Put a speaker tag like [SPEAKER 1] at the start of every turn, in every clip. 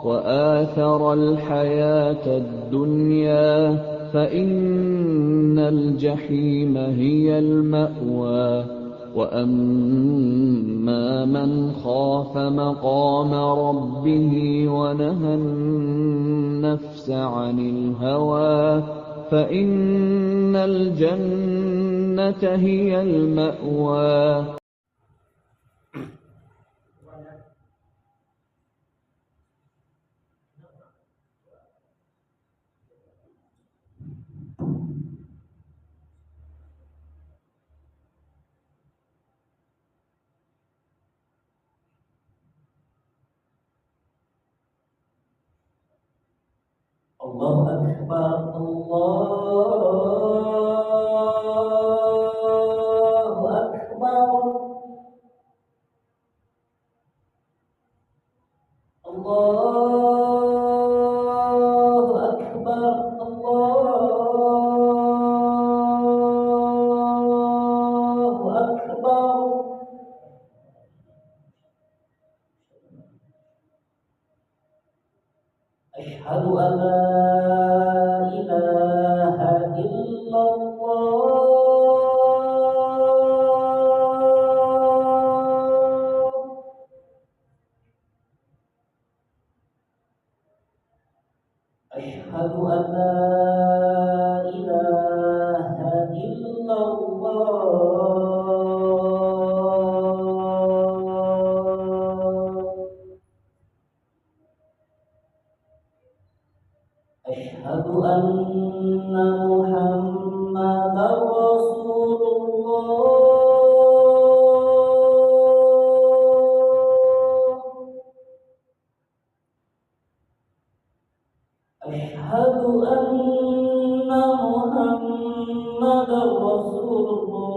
[SPEAKER 1] وآثر الحياة الدنيا فإن الجحيم هي المأوى وأما من خاف مقام ربه ونهى النفس عن الهوى فإن الجنة هي المأوى.
[SPEAKER 2] الله أكبر الله أكبر الله أكبر الله أكبر. أشهد أن لا إله إلا الله. أشهد أن لا إله إلا الله. أشهد أن محمدا رسول الله. أشهد أن محمدا رسول الله.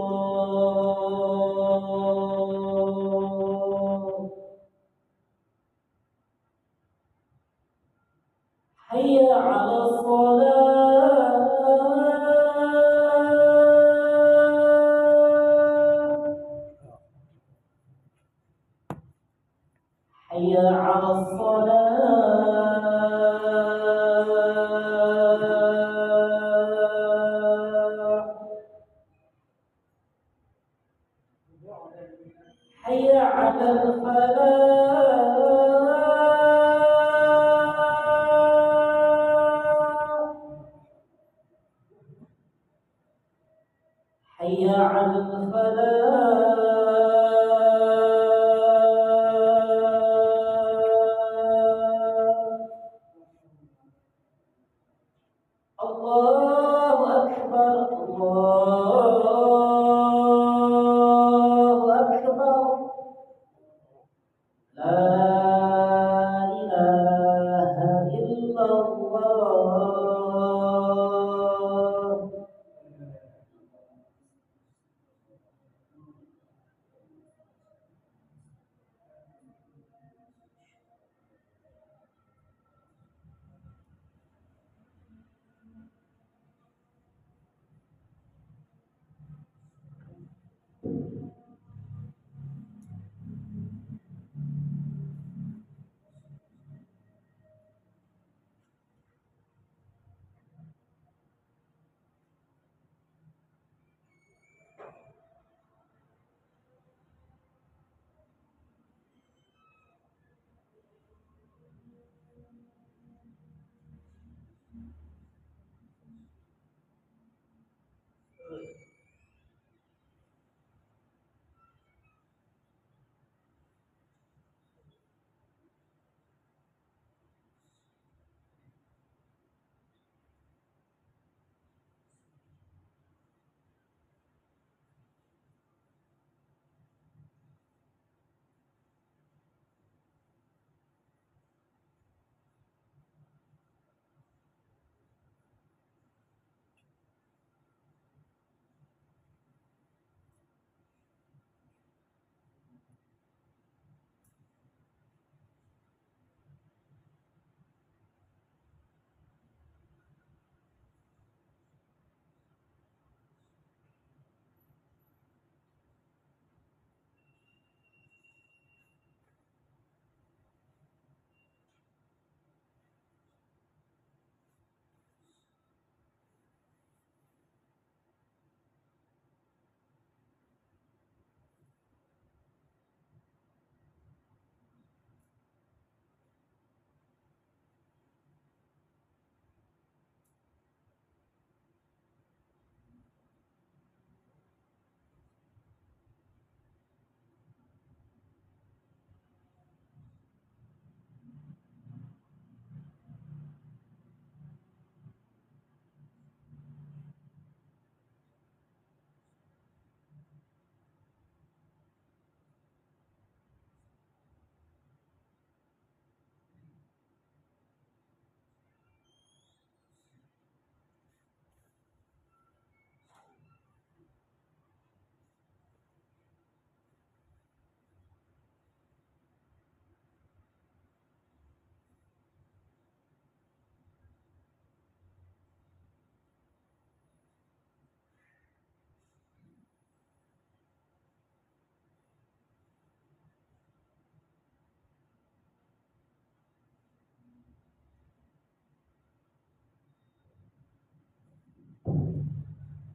[SPEAKER 2] حي على الصلاة. حي على الصلاة. حي على الفلاح. حي على الفلاح.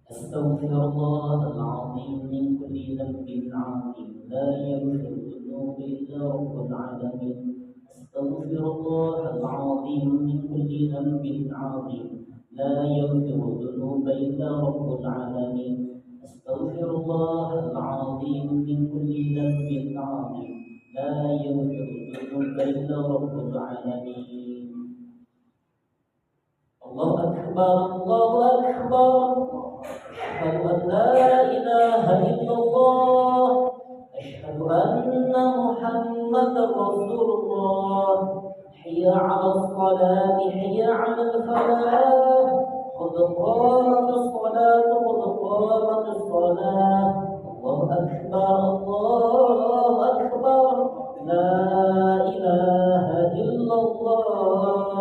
[SPEAKER 2] أستغفر الله العظيم من كل ذنب عظيم لا يغفر الذنوب إلا رب العالمين. أستغفر الله العظيم من كل ذنب عظيم لا يغفر الذنوب إلا رب العالمين. أستغفر الله العظيم من كل ذنب عظيم لا يغفر الذنوب إلا رب العالمين. الله أكبر الله أكبر. أشهد أن لا إله إلا الله. أشهد أن محمدا رسول الله. حي على الصلاة حي على الفلاح. قد قامت الصلاة قد قامت الصلاة. الله أكبر الله أكبر. لا إله إلا الله.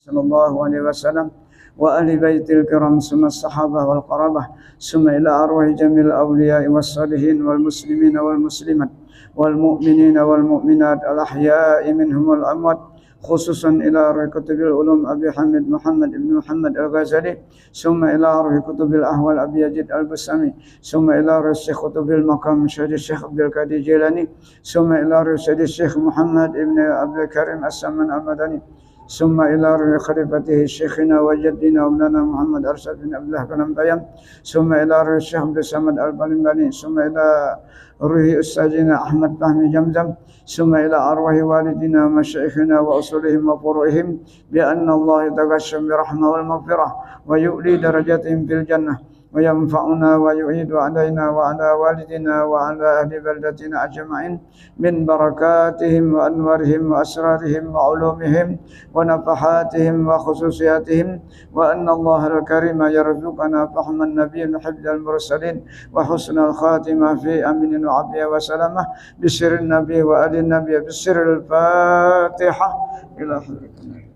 [SPEAKER 3] sallallahu alaihi wasallam wa ahli baitil kiram summa sahabah wal qarabah summa ila arwahi jamil awliya'i was salihin wal muslimina wal muslimat wal mu'minina wal mu'minat al ahya'i minhum wal amwat khususan ila arwahi kutubil ulum Abi Hamid Muhammad ibn Muhammad al-Ghazali summa ila arwahi kutubil ahwal Abi Yazid al-Bustami summa ila arwahi Syekh kutubil maqam Syekh Abdul Qadir Jilani summa ila arwahi Syekh Muhammad ibn Abdul Karim As-Saman al-Madani ثم إلى روح خليفته شيخنا وجدنا ومولانا محمد أرشد بن عبد الله بن بيان ثم إلى روح الشيخ عبد الصمد البلمباني ثم إلى روح أستاذنا أحمد فهمي جمزم ثم إلى أرواح والدنا ومشايخنا وأصولهم وفروعهم بأن الله يتغشم برحمة والمغفرة ويؤلي درجاتهم في الجنة وينفعنا ويعيد علينا وعلى والدنا وعلى أهل بلدتنا أجمعين من بركاتهم وأنوارهم وأسرارهم وعلومهم ونفحاتهم وخصوصياتهم وأن الله الكريم يرزقنا فهم النبي حفظ المرسلين وحسن الخاتمة في أمن وعافية وسلامة بسر النبي وآل النبي بسر الفاتحة إلى حضرتنا.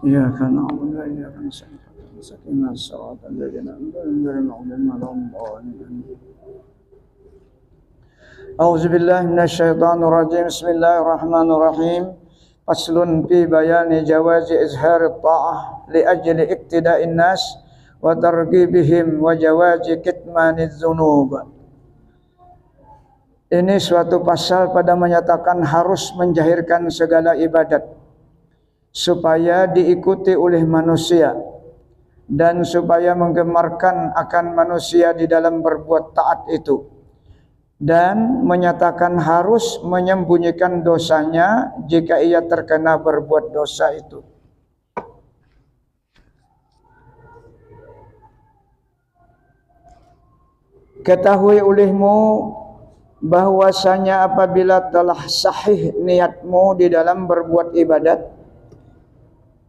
[SPEAKER 3] إياك نعبد وإياك نستعين اهدنا الصراط الذين أنعمت عليهم غير المغضوب عليهم ولا الضالين. أعوذ بالله من الشيطان الرجيم. بسم الله الرحمن الرحيم. فصل في بيان جواز إظهار الطاعة لأجل اقتداء الناس وترغيبهم وجواز كتمان الذنوب. Ini suatu pasal pada menyatakan harus menjahirkan segala ibadat supaya diikuti oleh manusia dan supaya menggemarkan akan manusia di dalam berbuat taat itu, dan menyatakan harus menyembunyikan dosanya jika ia terkena berbuat dosa itu. Ketahui olehmu bahwasanya apabila telah sahih niatmu di dalam berbuat ibadat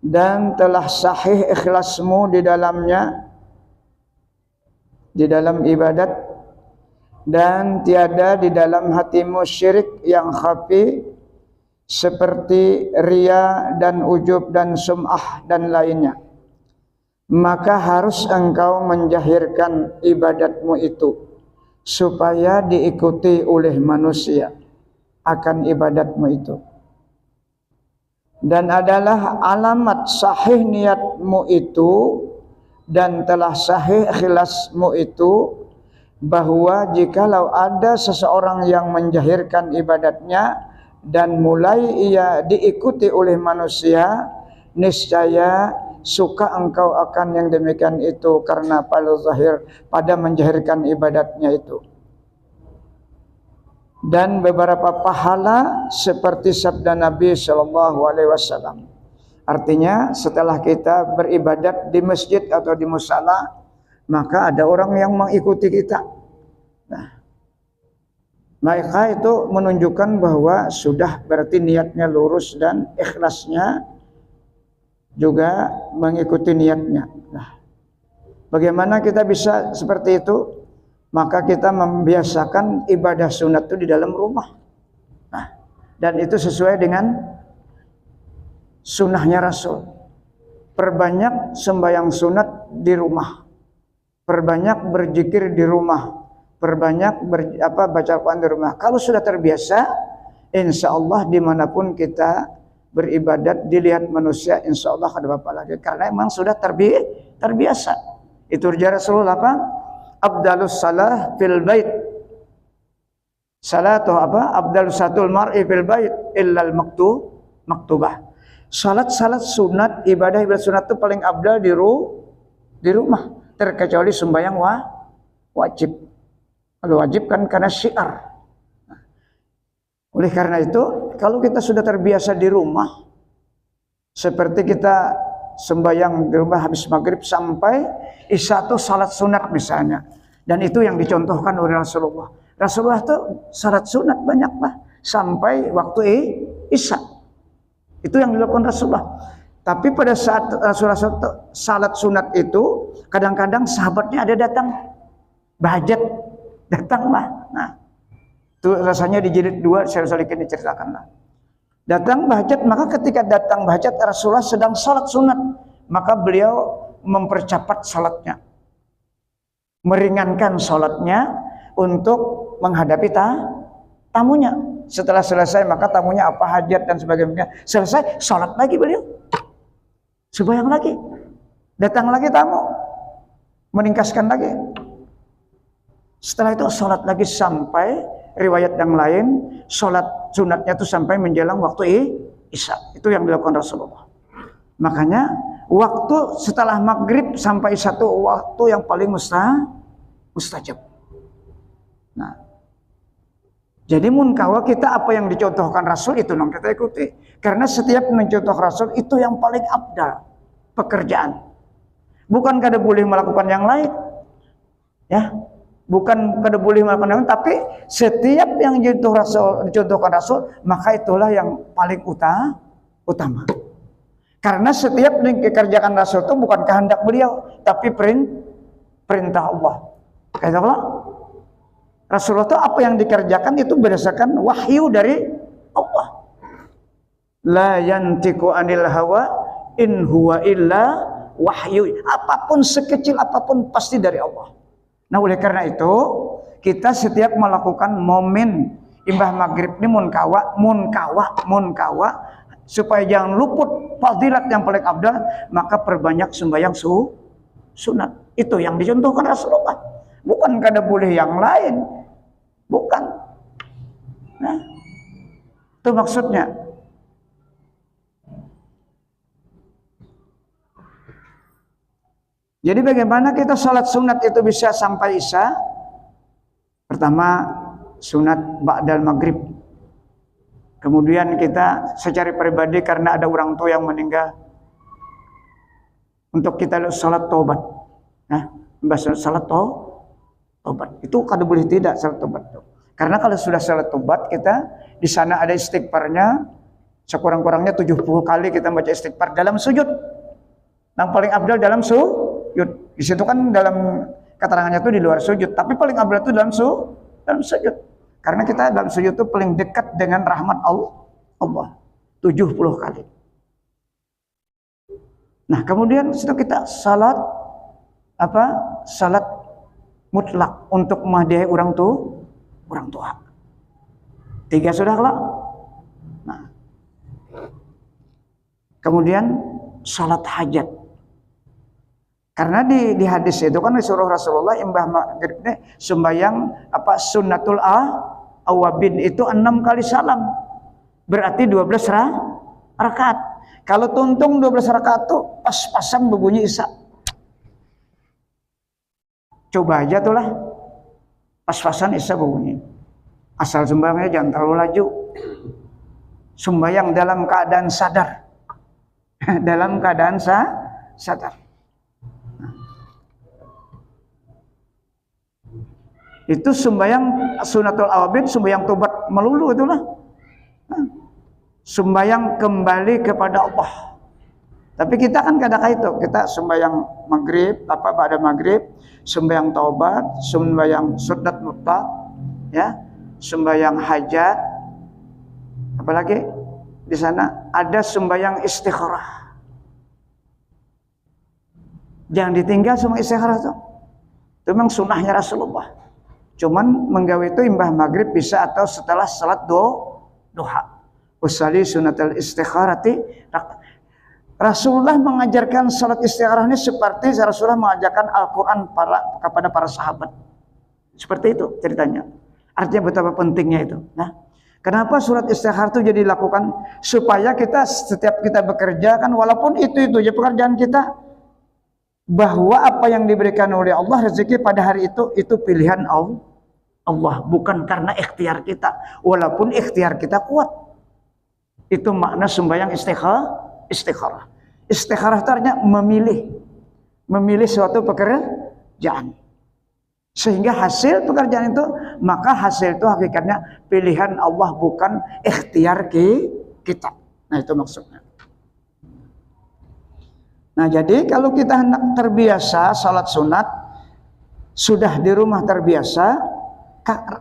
[SPEAKER 3] dan telah sahih ikhlasmu di dalamnya, di dalam ibadat, dan tiada di dalam hatimu syirik yang khafi seperti ria dan ujub dan sum'ah dan lainnya, maka harus engkau menjahirkan ibadatmu itu supaya diikuti oleh manusia akan ibadatmu itu. Dan adalah alamat sahih niatmu itu dan telah sahih ikhlasmu itu bahwa jikalau ada seseorang yang menjahirkan ibadatnya dan mulai ia diikuti oleh manusia, niscaya suka engkau akan yang demikian itu karena pada zahir pada menjahirkan ibadatnya itu. dan beberapa pahala seperti sabda Nabi Shallallahu Alaihi Wasallam. Artinya setelah kita beribadat di masjid atau di musala, maka ada orang yang mengikuti kita. Nah, mereka itu menunjukkan bahwa sudah berarti niatnya lurus dan ikhlasnya juga mengikuti niatnya. Nah, bagaimana kita bisa seperti itu? Maka kita membiasakan ibadah sunat itu di dalam rumah. Nah, dan itu sesuai dengan sunnahnya Rasul. Perbanyak sembahyang sunat di rumah, perbanyak berzikir di rumah, perbanyak baca Quran di rumah. Kalau sudah terbiasa, insya Allah dimanapun kita beribadat dilihat manusia, insya Allah ada apa lagi, karena memang sudah terbiasa. Itu ujar Rasulullah apa? Abdalus salah fil bait. Salatu apa? Abdalus satul mar'i fil bait illal maktubah. Salat sunat, ibadah sunat itu paling abdal di rumah, terkecuali sembahyang wajib. Kalau wajib kan karena syiar. Oleh karena itu, kalau kita sudah terbiasa di rumah, seperti kita sembahyang di rumah habis maghrib sampai isya itu salat sunat misalnya, dan itu yang dicontohkan oleh Rasulullah. Rasulullah itu salat sunat banyaklah sampai waktu isya. Itu yang dilakukan Rasulullah. Tapi pada saat Rasulullah salat sunat itu, kadang-kadang sahabatnya ada datang bahajat, datanglah. Nah, itu rasanya di jilid 2 Syarh Salikin diceritakanlah. Datang bahajat, maka ketika datang bahajat Rasulullah sedang salat sunat, maka beliau mempercepat salatnya, meringankan salatnya untuk menghadapi tamunya. Setelah selesai maka tamunya apa hajat dan sebagainya, selesai salat lagi beliau, sembahyang lagi, datang lagi tamu, meningkaskan lagi. Setelah itu salat lagi sampai riwayat yang lain salat sunatnya itu sampai menjelang waktu isya. Itu yang dilakukan Rasulullah. Makanya waktu setelah maghrib sampai isya itu waktu yang paling mustajab. Nah, jadi munkawa kita apa yang dicontohkan Rasul itu yang kita ikuti. Karena setiap mencontoh Rasul itu yang paling abdal pekerjaan. Bukan kada boleh melakukan yang lain, ya. Bukan kada boleh melakukan yang lain, tapi setiap yang dicontohkan Rasul, maka itulah yang paling utama. Karena setiap yang dikerjakan Rasul itu bukan kehendak beliau, tapi perintah Allah. Kata Allah, Rasulullah itu apa yang dikerjakan itu berdasarkan wahyu dari Allah. La yantiqu anil hawa in huwa illa wahyu. Apapun sekecil apapun pasti dari Allah. Nah, oleh karena itu kita setiap melakukan momen imbah maghrib ini munkawa supaya jangan luput fadilat yang paling abdal, maka perbanyak sembahyang sunat. Itu yang dicontohkan Rasulullah. Bukan kada boleh yang lain, bukan. Nah, itu maksudnya. Jadi bagaimana kita sholat sunat itu bisa sampai isya? Pertama, sunat ba'dal maghrib. Kemudian kita secara pribadi karena ada orang tua yang meninggal, untuk kita sholat taubat. Nah, sholat taubat itu kada boleh tidak sholat taubat. Karena kalau sudah sholat taubat, kita di sana ada istighfarnya sekurang-kurangnya 70 kali kita baca istighfar dalam sujud. Yang paling abdal dalam sujud. Di situ kan dalam keterangannya itu di luar sujud, tapi paling abdal itu dalam sujud. Karena kita dalam sujud itu paling dekat dengan rahmat Allah 70 kali. Nah, kemudian setelah kita salat mutlak untuk menghadiahi orang tua. 3 sudah lah. Nah, kemudian salat hajat. Karena di hadis itu kan disuruh Rasulullah imbah maghrib ini sembahyang sunnatul awabin itu 6 kali salam. Berarti 12 rakaat. Kalau tuntung 12 rakaat tuh pas-pasan berbunyi isya. Coba aja tuh lah. Pas-pasan isya berbunyi. Asal sembahyangnya jangan terlalu laju. Sembahyang dalam keadaan sadar. Dalam keadaan sadar. Itu sembahyang sunatul awabid, sembahyang tobat melulu itulah. Sembahyang kembali kepada Allah. Tapi kita kan kadang-kadang itu, kita sembahyang maghrib, pada maghrib, sembahyang taubat, sembahyang sunat mutlak, ya, sembahyang hajat, apalagi di sana ada sembahyang istikharah. Jangan ditinggal semua istikharah itu. Itu memang sunnahnya Rasulullah. Cuman menggawe itu imbah maghrib bisa atau setelah salat duha. Usali sunatul istikharati. Rasulullah mengajarkan salat istikharah ini seperti Rasulullah mengajarkan Al-Quran kepada para sahabat. Seperti itu ceritanya. Artinya betapa pentingnya itu. Nah, kenapa surat istikharah itu jadi dilakukan? Supaya kita setiap kita bekerja kan walaupun itu ya pekerjaan kita, bahwa apa yang diberikan oleh Allah rezeki pada hari itu pilihan Allah, bukan karena ikhtiar kita. Walaupun ikhtiar kita kuat. Itu makna sembahyang istikharah. Istikharah itu artinya memilih suatu pekerjaan. Sehingga hasil pekerjaan itu, maka hasil itu hakikatnya pilihan Allah, bukan ikhtiar kita. Nah, itu maksudnya. Nah, jadi kalau kita hendak terbiasa salat sunat, sudah di rumah terbiasa,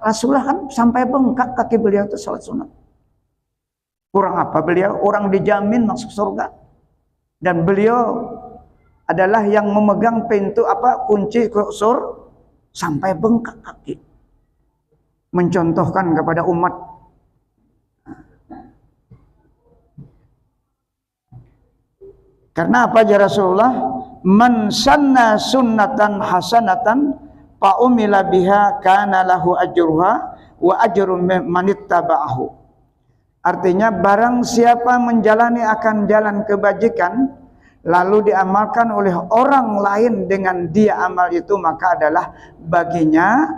[SPEAKER 3] Rasulullah kan sampai bengkak kaki beliau itu salat sunat. Kurang apa beliau? Orang dijamin masuk surga. Dan beliau adalah yang memegang pintu kunci surga sampai bengkak kaki. Mencontohkan kepada umat. Karena apa ya Rasulullah? Man sanna sunnatan hasanatan fa umila biha kana lahu ajruha wa ajru man ittaba'ahu. Artinya barang siapa menjalani akan jalan kebajikan lalu diamalkan oleh orang lain dengan dia amal itu, maka adalah baginya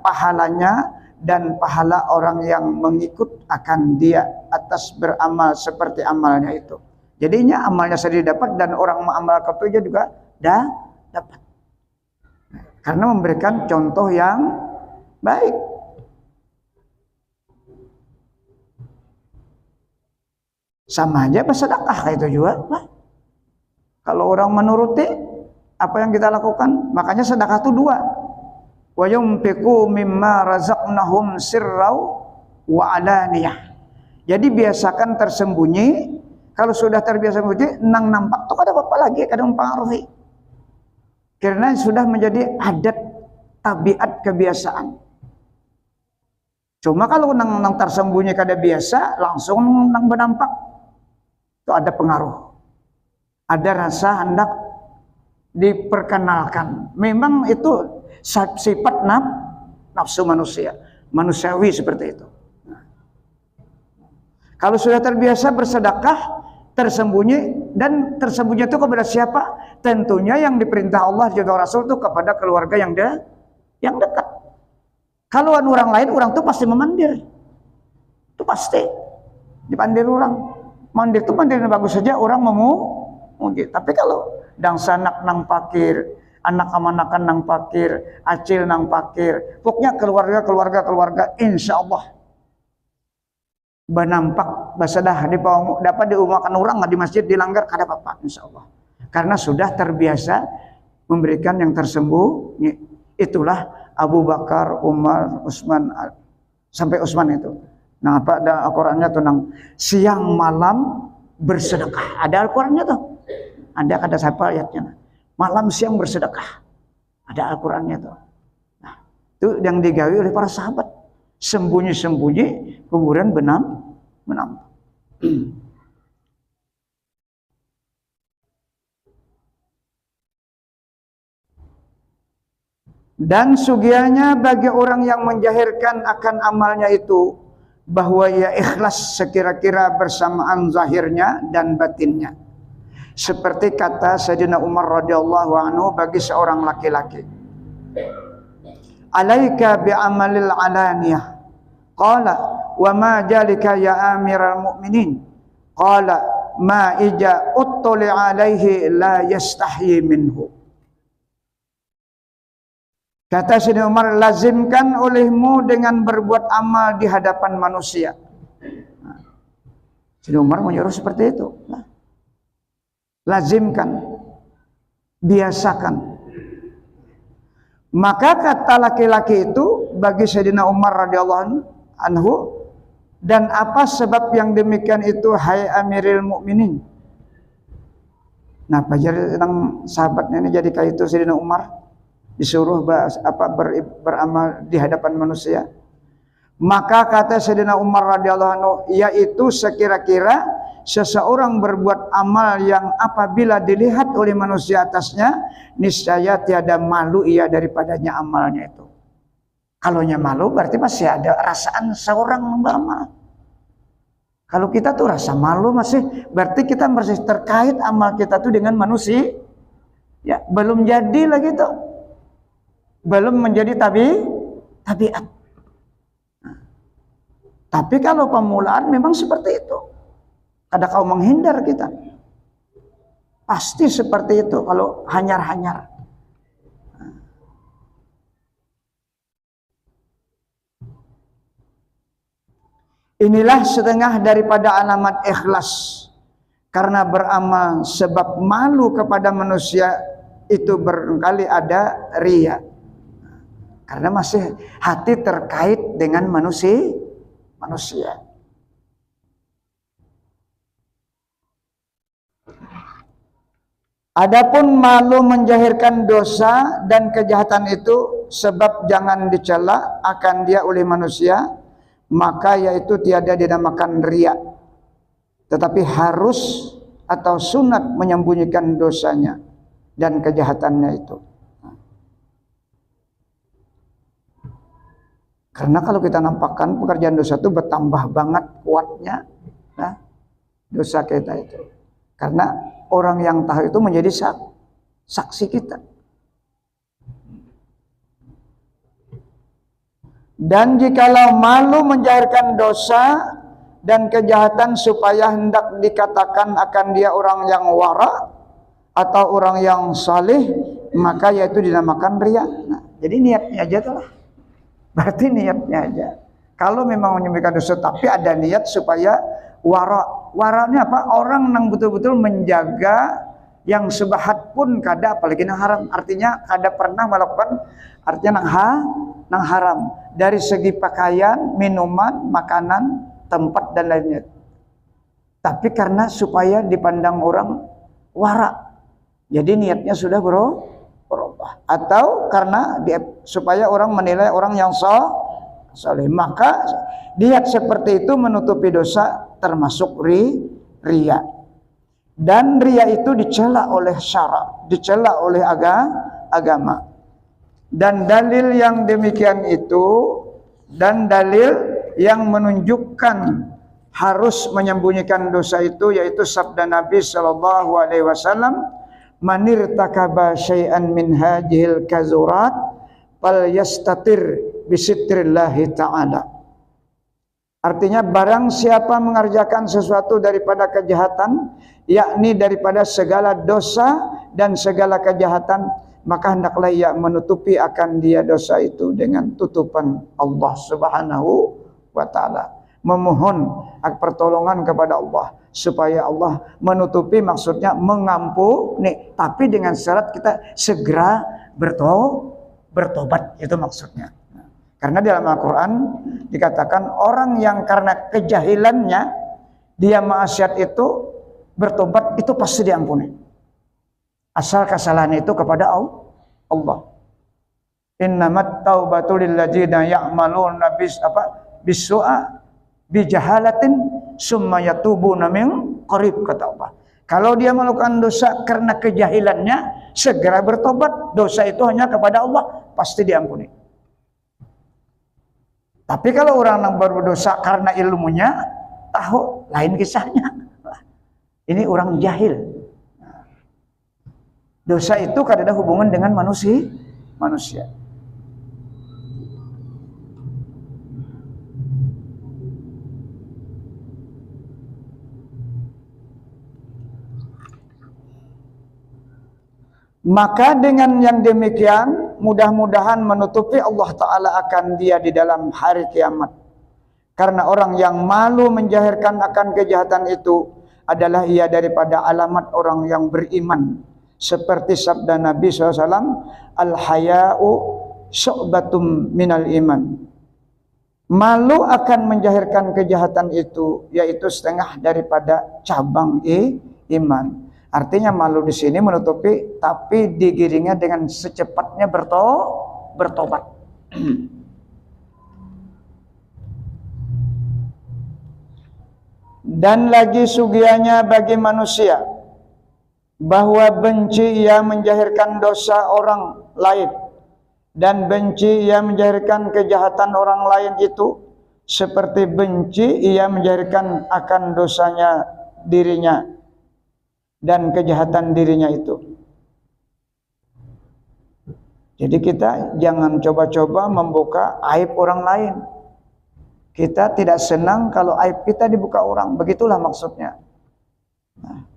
[SPEAKER 3] pahalanya dan pahala orang yang mengikut akan dia atas beramal seperti amalnya itu. Jadinya amalnya sendiri dapat dan orang mengamal ketujuh juga dapat. Karena memberikan contoh yang baik. Sama aja bersedekah itu juga. Nah, kalau orang menuruti apa yang kita lakukan, makanya sedekah itu dua. Wa yunfiqu mimma razaqnahum sirrau wa alaniyah. Jadi biasakan tersembunyi. Kalau sudah terbiasa sembunyi, nang nampak tuh ada apa lagi, kadang mempengaruhi. Karena sudah menjadi adat, tabiat, kebiasaan. Cuma kalau nang tersembunyi kada biasa, langsung nang bernampak. Itu ada pengaruh, ada rasa hendak diperkenalkan. Memang itu sifat nafsu manusiawi seperti itu. Kalau sudah terbiasa bersedekah, tersembunyi, dan tersembunyi itu kepada siapa? Tentunya yang diperintah Allah juga Rasul itu kepada keluarga yang dekat. Kalau orang lain, orang itu pasti memandir. Itu pasti dipandir orang. Mandir itu mandir bagus saja, orang memuji. Tapi kalau dang sanak nang pakir, anak amanakan nang pakir, acil nang pakir, pokoknya keluarga, insya Allah benampak basadah dapat diumakan orang di masjid dilanggar kada apa-apa, insya Allah. Karena sudah terbiasa memberikan yang tersembunyi. Itulah Abu Bakar, Umar, Utsman, sampai Utsman itu. Nah, ada Al-Qur'annya tuh nang siang malam bersedekah. Ada Al-Qur'annya tuh. Ada kata siapa ayatnya. Malam siang bersedekah. Ada Al-Qur'annya tuh. Nah, itu yang digawe oleh para sahabat. Sembunyi-sembunyi, kemudian menam. Dan sugianya bagi orang yang menjahirkan akan amalnya itu, bahwa ia ikhlas sekira-kira bersamaan zahirnya dan batinnya. Seperti kata Sayyidina Umar radhiyallahu anhu bagi seorang laki-laki, alaika bi'amalil alaniyah Qala wa ma jalika ya amiral mu'minin? Qala ma ija uttuli alaihi la yastahyi minhu. Kata Sayyidina Umar, lazimkan olehmu dengan berbuat amal di hadapan manusia. Sayyidina Umar menyuruh seperti itu. Lazimkan, biasakan. Maka kata laki-laki itu bagi Sayyidina Umar radhiyallahu anhu, dan apa sebab yang demikian itu, hai Amiril Mukminin? Nah, jadi tentang sahabatnya ini jadi kayak itu Sayyidina Umar disuruh beramal di hadapan manusia. Maka kata Sayyidina Umar radhiyallahu anhu, yaitu sekira-kira seseorang berbuat amal yang apabila dilihat oleh manusia atasnya, niscaya tiada malu ia daripadanya amalnya itu. Kalaunya malu berarti masih ada rasaan seorang beramal. Kalau kita tuh rasa malu masih, berarti kita masih terkait amal kita tuh dengan manusia. Ya, belum jadi lagi tuh. Belum menjadi tabiat. Tapi kalau pemulaan memang seperti itu. Ada kau menghindar kita. Pasti seperti itu kalau hanyar-hanyar. Inilah setengah daripada alamat ikhlas. Karena beramal sebab malu kepada manusia itu barangkali ada riya. Karena masih hati terkait dengan manusia. Adapun malu menjahirkan dosa dan kejahatan itu sebab jangan dicela akan dia oleh manusia, maka yaitu tiada dinamakan riya. Tetapi harus atau sunat menyembunyikan dosanya dan kejahatannya itu. Karena kalau kita nampakkan pekerjaan dosa itu bertambah banget kuatnya dosa kita itu. Karena orang yang tahu itu menjadi saksi kita. Dan jikalau malu menjahirkan dosa dan kejahatan supaya hendak dikatakan akan dia orang yang wara atau orang yang saleh, maka yaitu dinamakan riya. Nah, jadi niatnya aja tuh lah. Berarti niatnya aja. Kalau memang menyembunyikan dosa tapi ada niat supaya wara. Waranya apa? Orang yang betul-betul menjaga yang sebahat pun kada, apalagi nang haram. Artinya kada pernah melakukan, artinya nang haram. Dari segi pakaian, minuman, makanan, tempat dan lainnya. Tapi karena supaya dipandang orang wara. Jadi niatnya sudah berubah. Atau karena supaya orang menilai orang yang saleh, maka niat seperti itu menutupi dosa termasuk riya. Dan riya itu dicela oleh syara, dicela oleh agama. Dan dalil yang demikian itu, dan dalil yang menunjukkan harus menyembunyikan dosa itu, yaitu sabda Nabi sallallahu alaihi wasallam, manir takaba syai'an min hadhil kazurat fal yastatir bisitrillahi ta'ala. Artinya barang siapa mengerjakan sesuatu daripada kejahatan, yakni daripada segala dosa dan segala kejahatan, maka hendaklah ia menutupi akan dia dosa itu dengan tutupan Allah Subhanahu wa ta'ala. Memohon pertolongan kepada Allah supaya Allah menutupi, maksudnya mengampuni, tapi dengan syarat kita segera bertobat, itu maksudnya. Karena dalam Al-Quran dikatakan orang yang karena kejahilannya dia maksiat itu bertobat itu pasti diampuni, asal kesalahan itu kepada Allah. Innamat taubatu lilladzina ya'maluna bisu'a bijahalatin summa yatubuna min qarib, kata Allah. Kalau dia melakukan dosa karena kejahilannya, segera bertobat. Dosa itu hanya kepada Allah, pasti diampuni. Tapi kalau orang yang berdosa karena ilmunya tahu, lain kisahnya. Ini orang jahil. Dosa itu kadang ada hubungan dengan manusia. Maka dengan yang demikian mudah-mudahan menutupi Allah Ta'ala akan dia di dalam hari kiamat. Karena orang yang malu menjahirkan akan kejahatan itu adalah ia daripada alamat orang yang beriman. Seperti sabda Nabi SAW, Al-haya'u syu'batum minal iman. Malu akan menjahirkan kejahatan itu, yaitu setengah daripada cabang iman. Artinya malu di sini menutupi, tapi digiringnya dengan secepatnya bertobat. Dan lagi sugianya bagi manusia bahwa benci ia menjahirkan dosa orang lain, dan benci ia menjahirkan kejahatan orang lain itu seperti benci ia menjahirkan akan dosanya dirinya dan kejahatan dirinya itu. Jadi kita jangan coba-coba membuka aib orang lain. Kita tidak senang kalau aib kita dibuka orang. Begitulah maksudnya. Nah.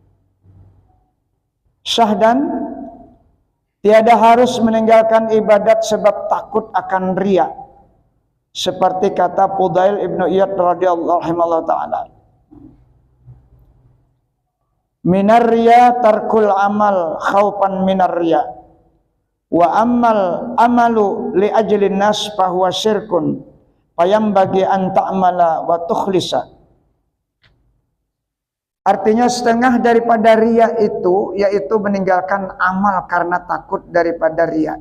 [SPEAKER 3] Syahdan, tiada harus meninggalkan ibadat sebab takut akan riya. Seperti kata Fudail ibnu Iyad radhiyallahu ta'ala. Minar riya tarkul amal khaufan minar riya. Wa amalu li ajlin nas fahuwa syirkun. Payam bagi an ta'mala wa tukhlisa. Artinya setengah daripada riya itu yaitu meninggalkan amal karena takut daripada riya.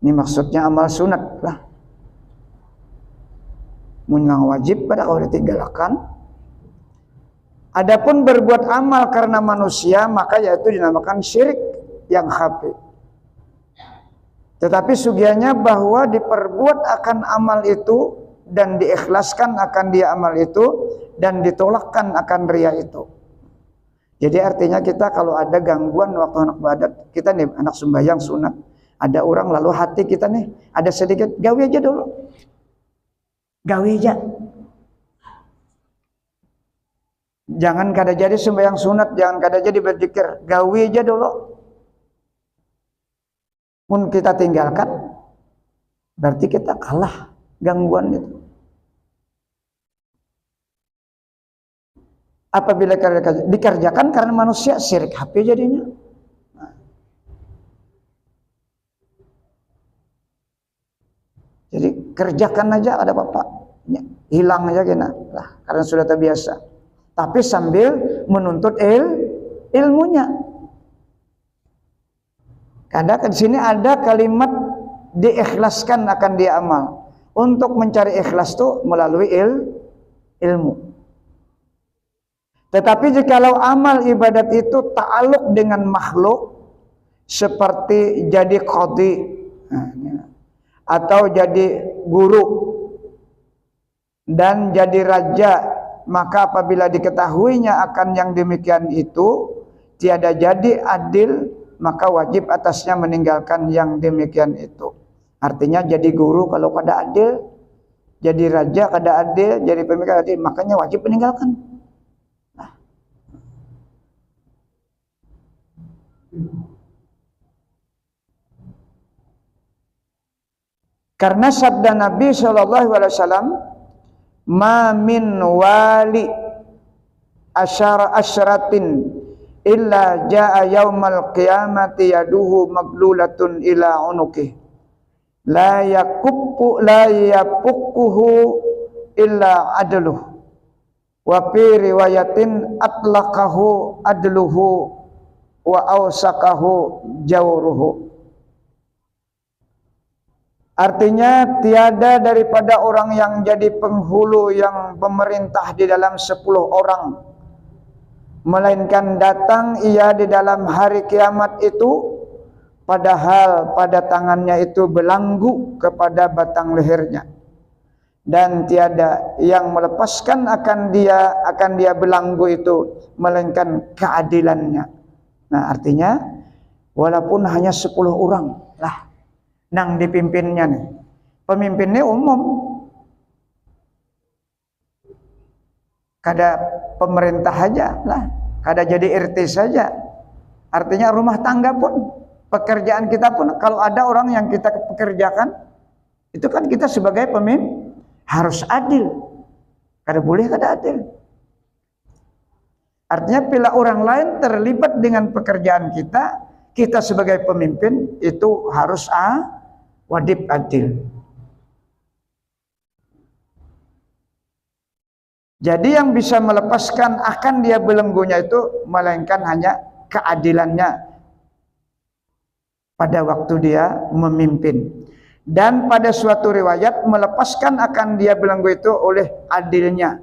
[SPEAKER 3] Ini maksudnya amal sunat lah. Munang wajib pada kalau ditinggalkan. Adapun berbuat amal karena manusia maka yaitu dinamakan syirik yang khafi. Tetapi sugianya bahwa diperbuat akan amal itu dan diikhlaskan akan dia amal itu dan ditolakkan akan riya itu. Jadi artinya kita kalau ada gangguan waktu anak ibadat, kita nih anak sembahyang sunat, ada orang lalu hati kita nih ada sedikit, gawe aja dulu. Gawe aja. Jangan kada jadi sembahyang sunat, jangan kada jadi berzikir, gawe aja dulu. Mun kita tinggalkan, berarti kita kalah gangguan itu. Apabila dikerjakan karena manusia, syirik HP jadinya. Jadi kerjakan aja ada apa-apa, hilang aja kena lah, karena sudah terbiasa. Tapi sambil menuntut ilmunya. Karena di sini ada kalimat diikhlaskan akan dia amal. Untuk mencari ikhlas itu melalui ilmu. Tetapi jikalau amal ibadat itu ta'aluk dengan makhluk seperti jadi qadhi atau jadi guru dan jadi raja, maka apabila diketahuinya akan yang demikian itu tiada jadi adil, maka wajib atasnya meninggalkan yang demikian itu. Artinya jadi guru kalau kada adil, jadi raja kada adil, jadi pemimpin kada adil, makanya wajib meninggalkan. Nah. Karena sabda Nabi SAW, ma min wali asyaratin illa jaa yaumal qiyamati yaduhu maglulatun ila unuki la yapukuhu illa adluh wa fi riwayatin atlaqahu adluhu wa awsaqahu jawruhu. Artinya tiada daripada orang yang jadi penghulu yang pemerintah di dalam 10 orang, melainkan datang ia di dalam hari kiamat itu, padahal pada tangannya itu belanggu kepada batang lehernya, dan tiada yang melepaskan akan dia belanggu itu melainkan keadilannya. Nah artinya walaupun hanya 10 orang lah nang dipimpinnya nih, pemimpinnya umum, kada pemerintah aja lah, kada jadi RT saja, Artinya rumah tangga pun, pekerjaan kita pun, kalau ada orang yang kita pekerjakan, itu kan kita sebagai pemimpin harus adil. Kada boleh kada adil. Artinya bila orang lain terlibat dengan pekerjaan kita, kita sebagai pemimpin itu harus wajib adil. Jadi yang bisa melepaskan akan dia belenggunya itu melainkan hanya keadilannya pada waktu dia memimpin. Dan pada suatu riwayat melepaskan akan dia belenggu itu oleh adilnya,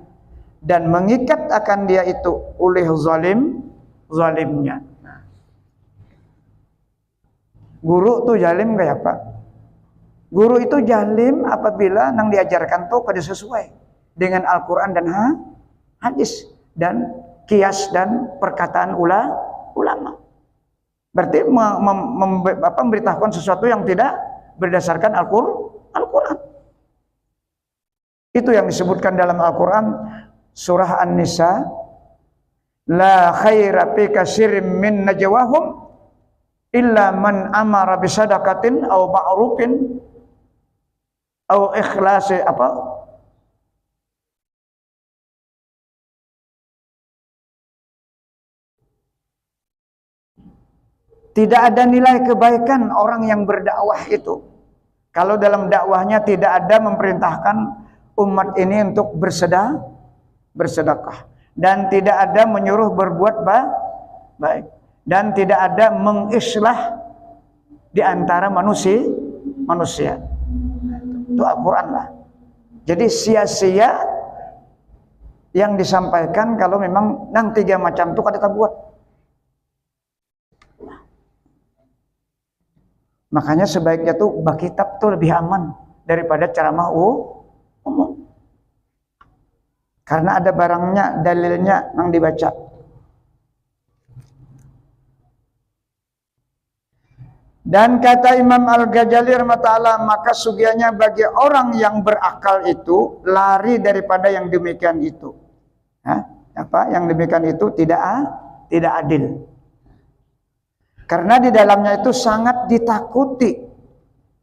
[SPEAKER 3] dan mengikat akan dia itu oleh zalimnya. Guru tuh zalim kayak apa? Guru itu zalim apabila nang diajarkan tuh kada sesuai dengan Al-Quran dan hadis dan kias dan perkataan ulama. Berarti memberitahukan sesuatu yang tidak berdasarkan Al-Quran. Itu yang disebutkan dalam Al-Quran surah An-Nisa, la khaira fi katsirin min najwahum illa man amara bisadaqatin aw ma'rufin aw ikhlasi Tidak ada nilai kebaikan orang yang berdakwah itu kalau dalam dakwahnya tidak ada memerintahkan umat ini untuk bersedekah, dan tidak ada menyuruh berbuat baik, dan tidak ada mengislah di antara manusia. Itu Al-Quran lah. Jadi sia-sia yang disampaikan kalau memang nang 3 macam itu kada buat. Makanya sebaiknya tuh kitab tuh lebih aman daripada ceramah umum. Karena ada barangnya, dalilnya yang dibaca. Dan kata Imam Al-Ghazali rahimahullah, maka sugianya bagi orang yang berakal itu lari daripada yang demikian itu. Yang demikian itu tidak adil. Karena di dalamnya itu sangat ditakuti.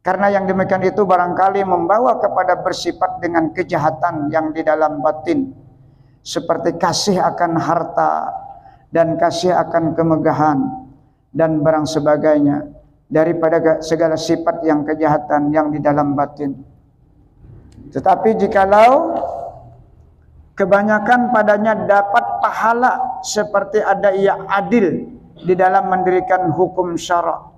[SPEAKER 3] Karena yang demikian itu barangkali membawa kepada bersifat dengan kejahatan yang di dalam batin, seperti kasih akan harta dan kasih akan kemegahan dan barang sebagainya, daripada segala sifat yang kejahatan yang di dalam batin. Tetapi jikalau kebanyakan padanya dapat pahala seperti ada ia adil di dalam mendirikan hukum syara,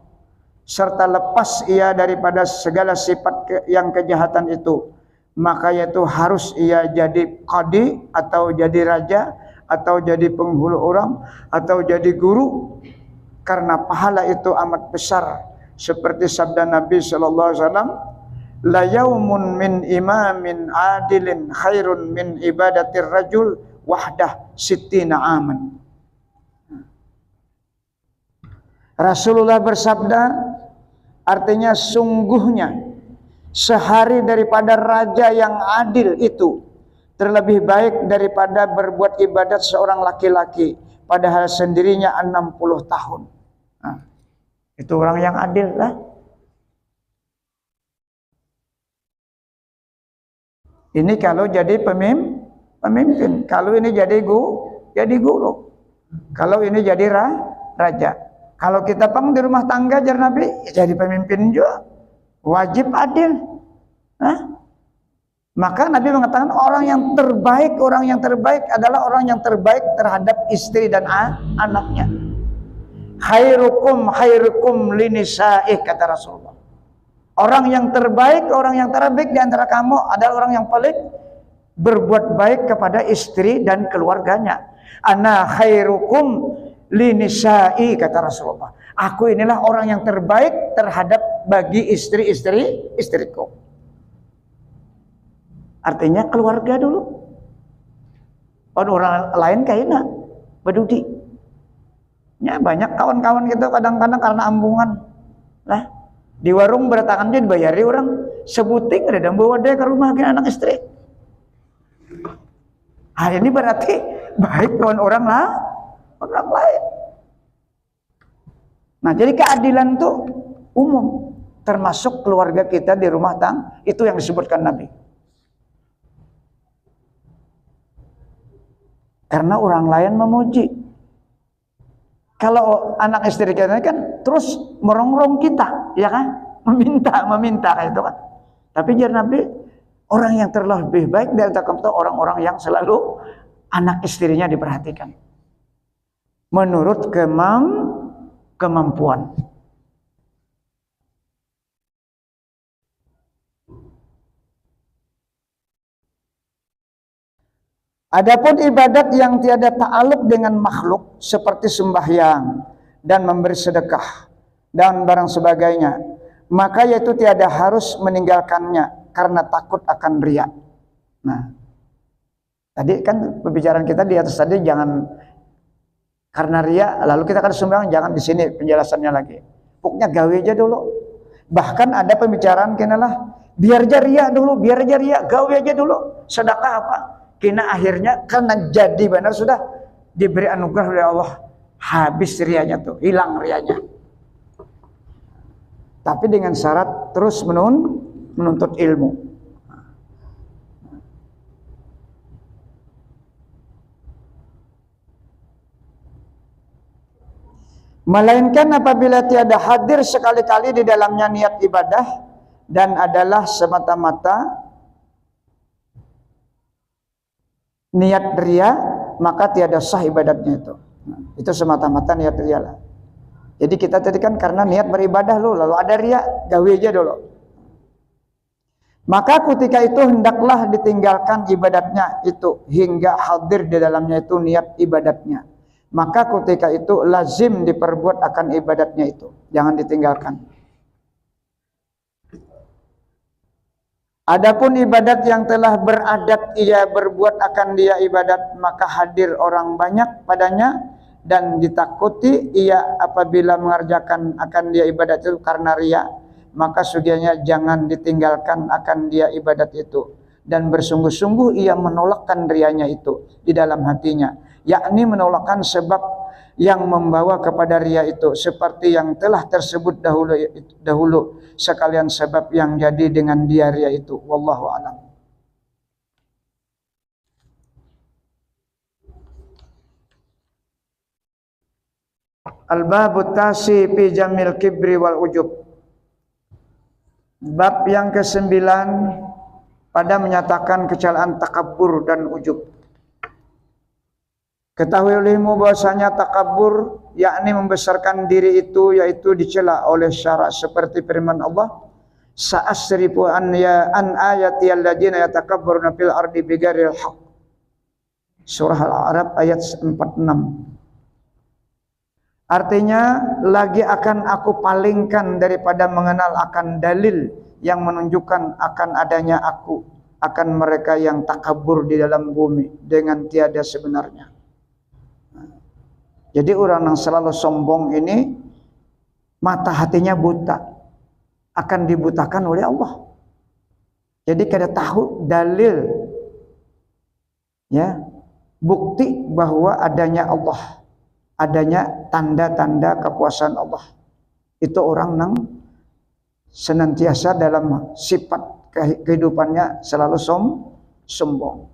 [SPEAKER 3] serta lepas ia daripada segala sifat yang kejahatan itu, maka yaitu harus ia jadi qadi atau jadi raja atau jadi penghulu orang atau jadi guru, karena pahala itu amat besar, seperti sabda Nabi sallallahu alaihi wasallam, la yaumun min imamin adilin khairun min ibadatir rajul wahdah sittina aman. Rasulullah bersabda, artinya sungguhnya sehari daripada raja yang adil itu terlebih baik daripada berbuat ibadat seorang laki-laki padahal sendirinya 60 tahun. Nah, itu orang yang adil lah. Ini kalau jadi pemimpin, kalau ini jadi guru, kalau ini jadi raja. Kalau kita di rumah tangga jar Nabi, jadi pemimpin juga wajib adil. Maka Nabi mengatakan orang yang terbaik adalah orang yang terbaik terhadap istri dan anaknya. Khairukum linisa'ih, kata Rasulullah. Orang yang terbaik di antara kamu adalah orang yang paling berbuat baik kepada istri dan keluarganya. Ana khairukum linisa'i, kata Rasulullah. Aku inilah orang yang terbaik terhadap bagi istriku. Artinya keluarga dulu. Orang lain kayaknya bedudi. Ya, banyak kawan-kawan gitu kadang-kadang karena ambungan. Lah, di warung berdatangan dia dibayari orang sebuting ada bawa dia ke rumah anak istri. Ini berarti baik kawan orang lain. Nah, jadi keadilan itu umum, termasuk keluarga kita di rumah tangga, itu yang disebutkan Nabi. Karena orang lain memuji. Kalau anak istri kita kan terus merongrong kita, ya kan? Meminta kayak itu kan. Tapi jar Nabi, orang yang terlebih baik dari takam itu orang-orang yang selalu anak istrinya diperhatikan. Menurut kemampuan. Adapun ibadat yang tiada ta'aluk dengan makhluk seperti sembahyang dan memberi sedekah dan barang sebagainya, maka yaitu tiada harus meninggalkannya karena takut akan riya. Nah, tadi kan pembicaraan kita di atas tadi jangan karena riya, lalu kita kan sembahyang, jangan di sini penjelasannya lagi. Pokoknya gawe aja dulu. Bahkan ada pembicaraan kenalah biar aja riya dulu, biar aja riya, gawe aja dulu. Sedekah apa? Kena akhirnya karena jadi benar sudah diberi anugerah oleh Allah, habis rianya tuh, hilang rianya. Tapi dengan syarat terus menuntut ilmu. Melainkan apabila tiada hadir sekali-kali di dalamnya niat ibadah dan adalah semata-mata niat riya, maka tiada sah ibadatnya itu. Itu semata-mata niat riya lah. Jadi kita tadi kan karena niat beribadah lalu ada riya, gawe aja dulu. Maka ketika itu hendaklah ditinggalkan ibadatnya itu hingga hadir di dalamnya itu niat ibadatnya. Maka ketika itu lazim diperbuat akan ibadatnya itu, jangan ditinggalkan. Adapun ibadat yang telah beradat ia berbuat akan dia ibadat, maka hadir orang banyak padanya dan ditakuti ia apabila mengerjakan akan dia ibadat itu karena riya, maka sungguhnya jangan ditinggalkan akan dia ibadat itu dan bersungguh-sungguh ia menolakkan riyanya itu di dalam hatinya, yakni menolakkan sebab yang membawa kepada riya itu seperti yang telah tersebut dahulu sekalian sebab yang jadi dengan dia riya itu. Wallahu a'lam. Al-babu tasi fi jamil kibri wal ujub. Bab yang ke-9 pada menyatakan kecelaan takabur dan ujub. Ketahui olehmu bahwasanya takabur yakni membesarkan diri itu yaitu dicela oleh syarak seperti firman Allah, sa'asrifu an ayati alladziina yatakabbaruna fil ardi bighairil haqq. Surah Al-A'raf ayat 46. Artinya, lagi akan aku palingkan daripada mengenal akan dalil yang menunjukkan akan adanya aku akan mereka yang takabur di dalam bumi dengan tiada sebenarnya. Jadi orang yang selalu sombong ini mata hatinya buta, akan dibutakan oleh Allah. Jadi kada tahu dalil, ya, bukti bahwa adanya Allah, adanya tanda-tanda kekuasaan Allah. Itu orang yang senantiasa dalam sifat kehidupannya selalu sombong.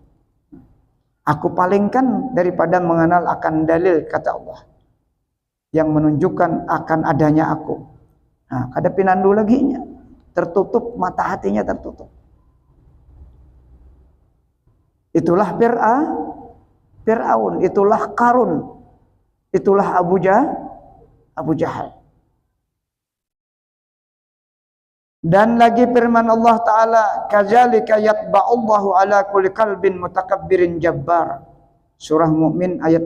[SPEAKER 3] Aku palingkan daripada mengenal akan dalil, kata Allah, yang menunjukkan akan adanya aku. Nah, kada pinandu lagi nya, tertutup mata hatinya, tertutup. Itulah Fir'aun, itulah Qarun, itulah Abu Jahal. Dan lagi firman Allah Ta'ala, kadzalika yatba'ullahu ala kulli qalbin mutakabbirin jabbar. Surah Mukmin ayat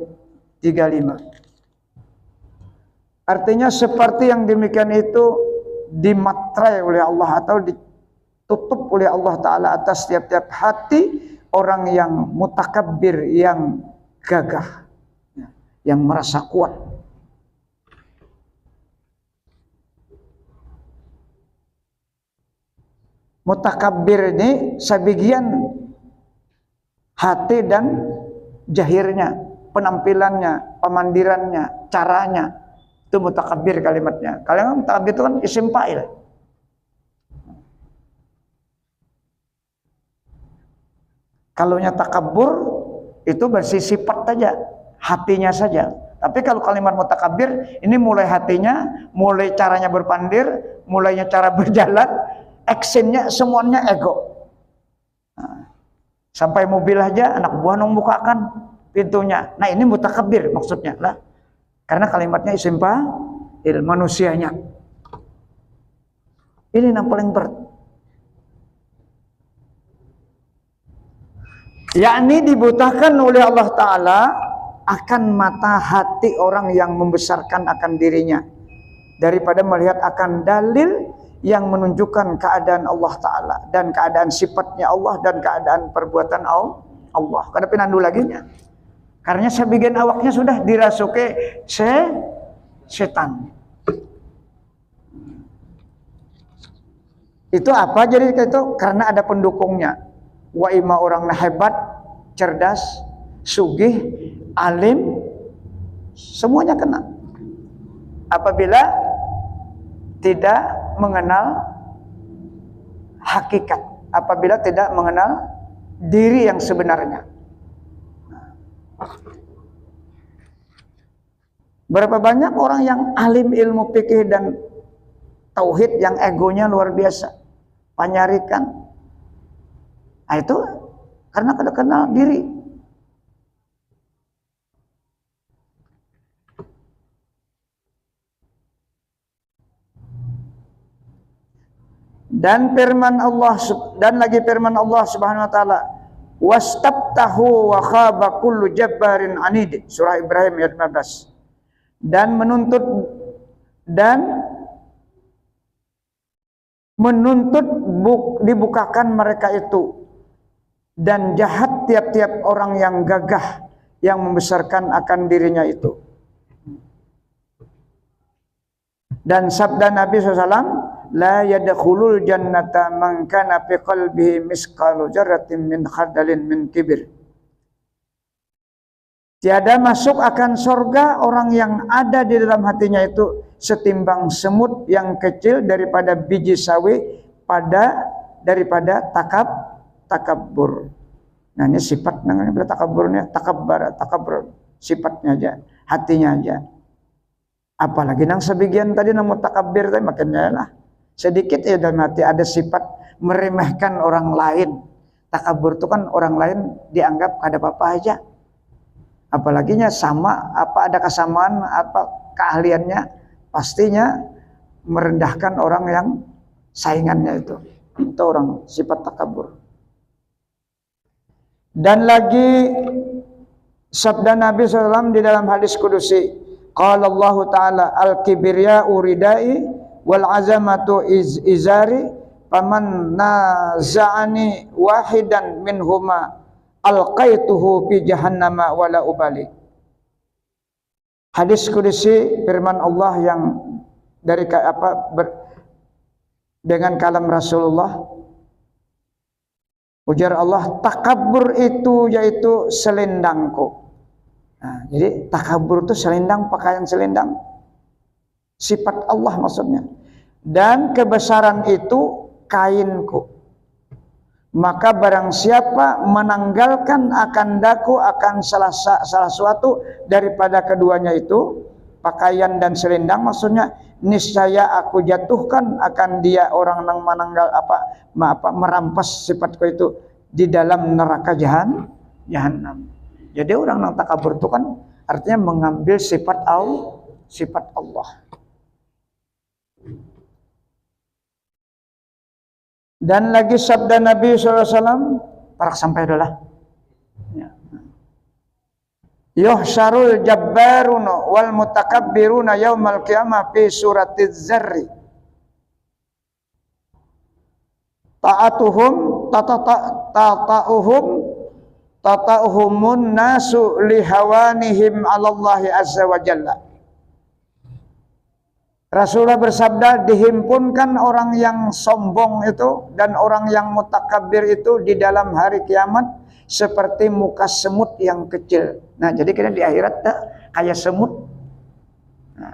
[SPEAKER 3] 35. Artinya seperti yang demikian itu dimatrai oleh Allah atau ditutup oleh Allah Ta'ala atas tiap-tiap hati orang yang mutakabbir, yang gagah, yang merasa kuat. Mutakabbir ini sebagian hati dan jahirnya, penampilannya, pemandirannya, caranya Itu mutakabbir kalimatnya. Kalimat mutakabbir itu kan isim fa'il. Kalau takabbur itu bersifat saja, hatinya saja. Tapi kalau kalimat mutakabbir ini mulai hatinya, mulai caranya berpandir, mulainya cara berjalan, actionnya semuanya ego. Nah, sampai mobil aja anak buah nong bukakan pintunya. Nah ini mutakabbir maksudnya lah. Karena kalimatnya isim fa'il, manusianya. Ini yang paling berat. Yakni dibutakan oleh Allah Ta'ala akan mata hati orang yang membesarkan akan dirinya, daripada melihat akan dalil yang menunjukkan keadaan Allah Ta'ala dan keadaan sifatnya Allah dan keadaan perbuatan Allah. Kada pinandu lagi nya. Karena sebagian awaknya sudah dirasuki setan. Itu apa? Jadi itu karena ada pendukungnya. Wa ima orangnya hebat, cerdas, sugih, alim, semuanya kena. Apabila tidak mengenal hakikat, apabila tidak mengenal diri yang sebenarnya. Berapa banyak orang yang alim ilmu fikih dan tauhid yang egonya luar biasa, panyarikan. Nah, itu karena kada kenal diri. Dan firman Allah dan lagi firman Allah Subhanahu wa taala, wastabtahu wa khaba kullu jabbarin anid, surah Ibrahim ayat 15. Dan menuntut dibukakan mereka itu, dan jahat tiap-tiap orang yang gagah yang membesarkan akan dirinya itu. Dan sabda Nabi SAW, la yadkhulul jannata man kana fi qalbihi misqalu dzarratin min khardalin min kibir. Tiada masuk akan surga orang yang ada di dalam hatinya itu setimbang semut yang kecil daripada biji sawi daripada takabur. Nah ini sifat namanya takaburnya, takabur sifatnya aja, hatinya aja. Apalagi nang sebagian tadi nang mutakabbir tadi makanya lah sedikit ya dalam hati ada sifat meremehkan orang lain. Takabur itu kan orang lain dianggap ada apa-apa aja. Apalaginya sama apa ada kesamaan apa keahliannya, pastinya merendahkan orang yang saingannya itu. Itu orang sifat takabur. Dan lagi sabda Nabi SAW di dalam hadis kudusi, qala Allah Ta'ala al-kibriya'u ridai wal azamatu izari faman naza'ani wahidan minhuma alqaituhu fi jahannama wala ubali. Hadis kudusi firman Allah yang dari dengan kalam Rasulullah. Ujar Allah, takabur itu yaitu selendangku. Nah, jadi takabur itu selendang, pakaian selendang. Sifat Allah maksudnya. Dan kebesaran itu kainku. Maka barang siapa menanggalkan akan daku akan salah suatu daripada keduanya itu, pakaian dan selendang maksudnya, niscaya aku jatuhkan akan dia orang yang menanggal merampas sifatku itu di dalam neraka jahanam. Jadi orang yang takabur itu kan artinya mengambil sifat Allah. Dan lagi sabda Nabi SAW, parak sampai adalah yuhsyarul jabbaruna wal mutakabbiruna yaumal qiyamah fi suratiz zarri tata'uhumun nasu lihawanihim 'alallahi azza wa jalla. Rasulullah bersabda, dihimpunkan orang yang sombong itu dan orang yang mutakabbir itu di dalam hari kiamat seperti muka semut yang kecil. Nah, jadi kita di akhirat kayak semut. Nah,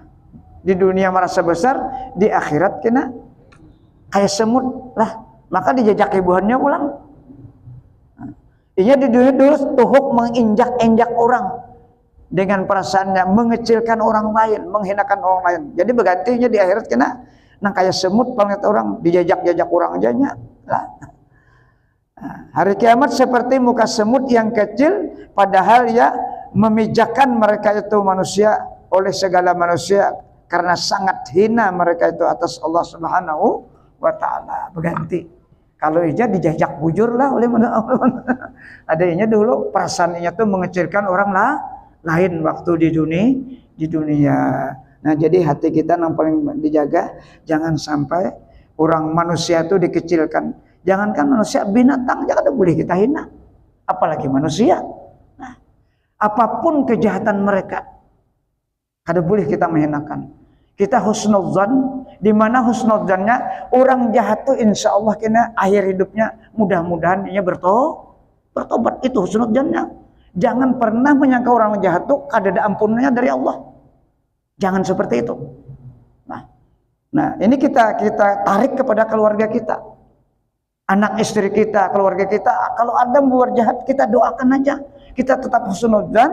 [SPEAKER 3] Di dunia merasa besar, di akhirat kena kayak semut lah. Maka dijajak ibuannya pulang. Iya di dunia dulu tuhuk menginjak-injak orang dengan perasaannya, mengecilkan orang lain, menghinakan orang lain. Jadi bergantinya di akhirat kena nang kayak semut banget orang, dijajak-jajak orang aja nya. Nah, hari kiamat seperti muka semut yang kecil, padahal ya memijakan mereka itu manusia oleh segala manusia karena sangat hina mereka itu atas Allah Subhanahu wa taala. Berganti. Kalau ija dijajak bujur lah oleh mana. Adanya dulu perasaannya tuh mengecilkan orang lain waktu di dunia. Nah, jadi hati kita yang paling dijaga, jangan sampai orang manusia itu dikecilkan. Jangankan manusia, binatang jangan boleh kita hina. Apalagi manusia. Nah, apapun kejahatan mereka, kada boleh kita menghinakan. Kita husnudzan, di mana husnudzannya orang jahat tuh insya Allah kena akhir hidupnya mudah-mudahan dia bertobat. Itu husnudzannya. Jangan pernah menyangka orang jahat tuh kada ada ampunnya dari Allah. Jangan seperti itu. Nah, ini kita tarik kepada keluarga kita, anak istri kita, keluarga kita. Kalau ada membuat jahat, kita doakan aja. Kita tetap husnudzan,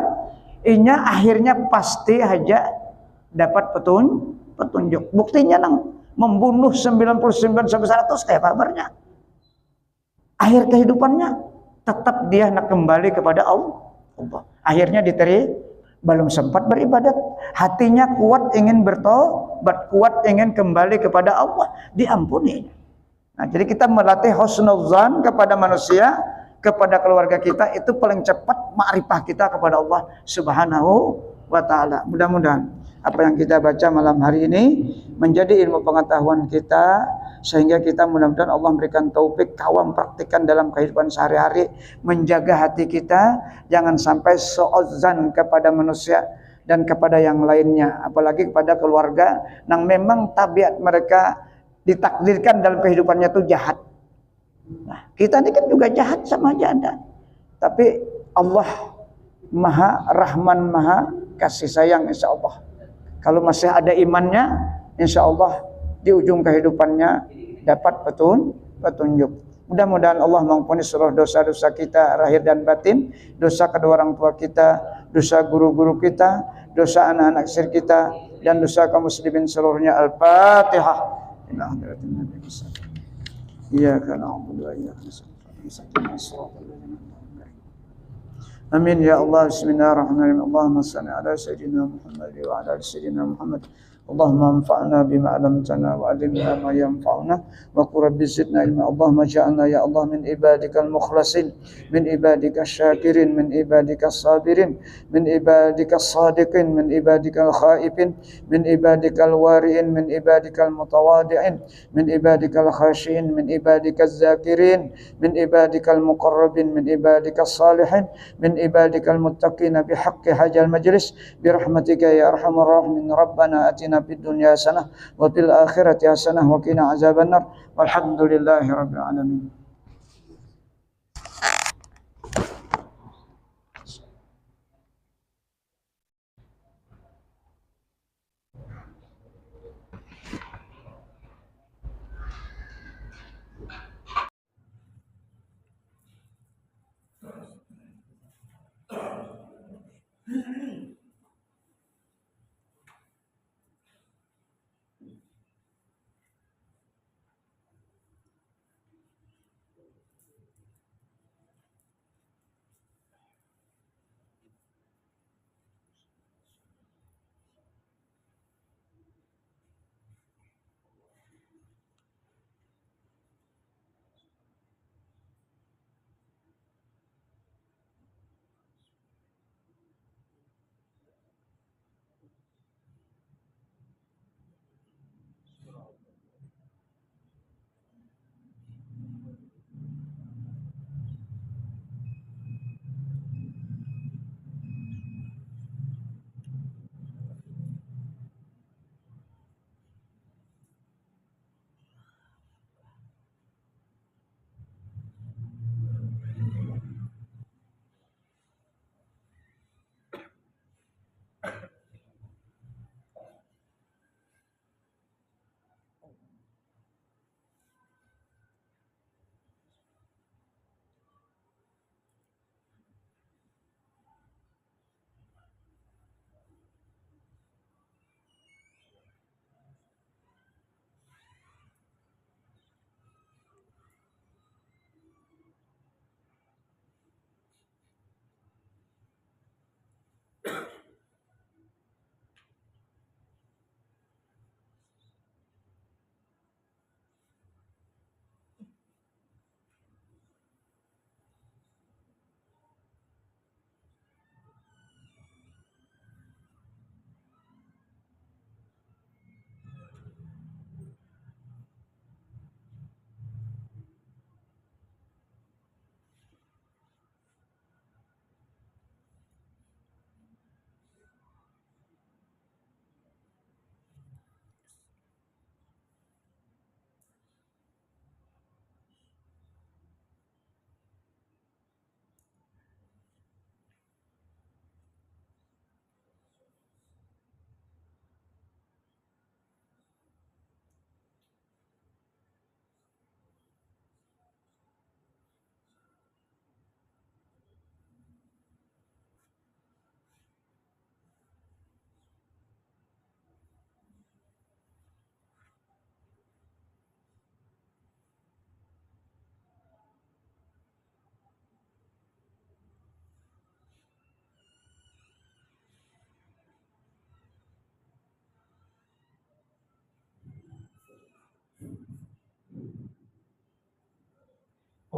[SPEAKER 3] inya akhirnya pasti aja dapat petunjuk. Buktinya nang membunuh 99 sampai 100 kayak kabarnya. Akhir kehidupannya tetap dia nak kembali kepada Allah. Akhirnya belum sempat beribadat. Hatinya kuat ingin bertobat, kuat ingin kembali kepada Allah, diampuni. Nah, jadi kita melatih husnudzan kepada manusia, kepada keluarga kita, itu paling cepat ma'rifah kita kepada Allah Subhanahu wa taala. Mudah-mudahan apa yang kita baca malam hari ini menjadi ilmu pengetahuan kita, sehingga kita mudah-mudahan Allah memberikan taufik kawam praktikkan dalam kehidupan sehari-hari, menjaga hati kita jangan sampai suudzan kepada manusia dan kepada yang lainnya, apalagi kepada keluarga yang memang tabiat mereka ditakdirkan dalam kehidupannya itu jahat. Nah, kita ini kan juga jahat sama aja ada. Tapi Allah Maha Rahman, Maha Kasih Sayang insya Allah. Kalau masih ada imannya, insya Allah di ujung kehidupannya dapat petunjuk. Mudah-mudahan Allah mengampuni seluruh dosa-dosa kita lahir dan batin, dosa kedua orang tua kita, dosa guru-guru kita, dosa anak-anak istri kita, dan dosa kaum muslimin seluruhnya. Al-Fatihah. Iyyaka na'budu wa iyyaka nasta'in. Amin ya Allah. Bismillahirrahmanirrahim. Allahumma salli ala sayyidina Muhammad wa ala ali sayyidina Muhammad. Allahumma anfa'na bima 'allamtana wa 'allimna ma yanfa'una wa qur rabbi zidna ilma. Allahumma ja'alna ya Allah min ibadikal mukhlasin, min ibadikal syakirin, min ibadikal sabirin, min ibadikal sadiqin, min ibadikal khaifin, min ibadikal wari'in, min ibadikal mutawadi'in, min ibadikal khashiin, min ibadikal zakirin, min ibadikal muqarrabin, min ibadikal salihin, min ibadikal muttaqina bihaqqi hajal majlis birahmatika ya arhamar rahimin. Rabbana atina fid dunya hasanah wa fil akhirati hasanah wa qina azabannar. Walhamdulillahi rabbil alamin.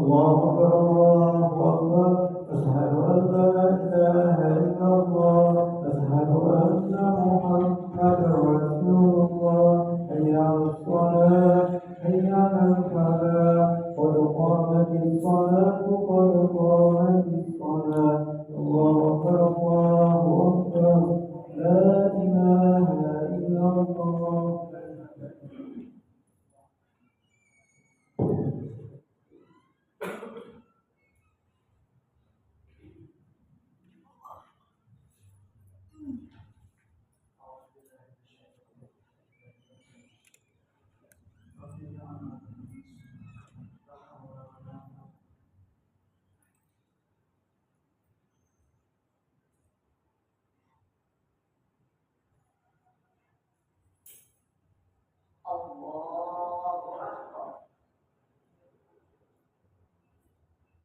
[SPEAKER 3] الله أكبر